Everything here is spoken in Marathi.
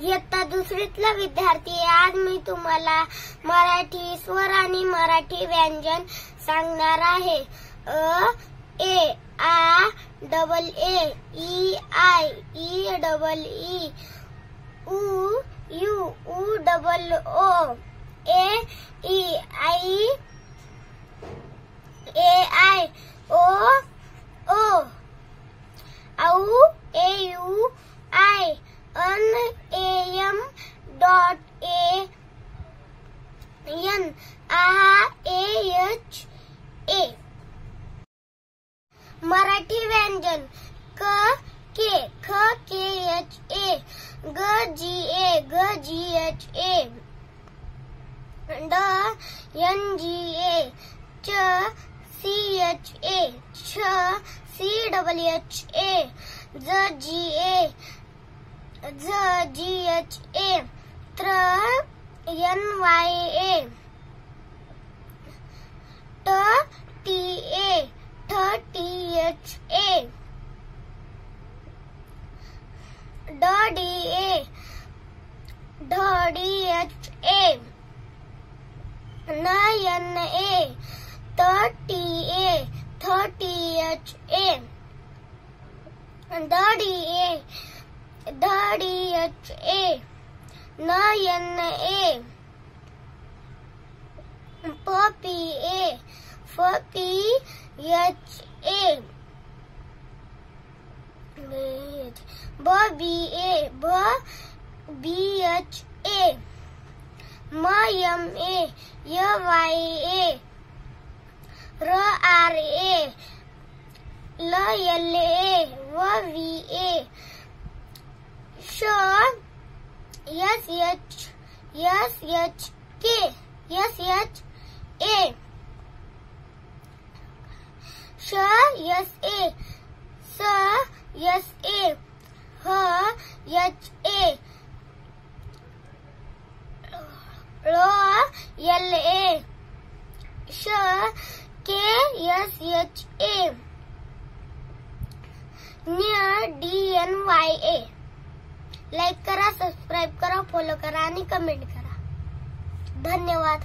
इयत्ता दुसरीतला विद्यार्थी आहे। आज मी तुम्हाला मराठी स्वर आणि मराठी व्यंजन सांगणार आहे। ए आ डबल ए ई आय ई डबल ई उ यू उ डबल ओ ए ई आई ए आय ओ ओ औ ए यू आय अन A M dot A N आ ए एच ए। मराठी व्यंजन क के ख के एच ए ग जी एच ए ड एन जी ए च सी एच ए छ सी डबल एच ए ज जी एच ए त्र एन वाय ए ट टी ए ठ टी एच ए ड डी ए ढ डी एच ए न एन ए त टी ए थ T H A the D A ध डी एच ए न एन ए प पी ए फ पी एच ए ब बी ए ब बी एच ए म एम ए य वाय ए र आर ए ल एल ए व वी ए श S H K S H A श एस ए स एस ए ह एच ए ळ एल ए श के एस एच ए न्य डी एन वाय ए। लाईक करा, सबस्क्राईब करा, फॉलो करा आणि कमेंट करा। धन्यवाद।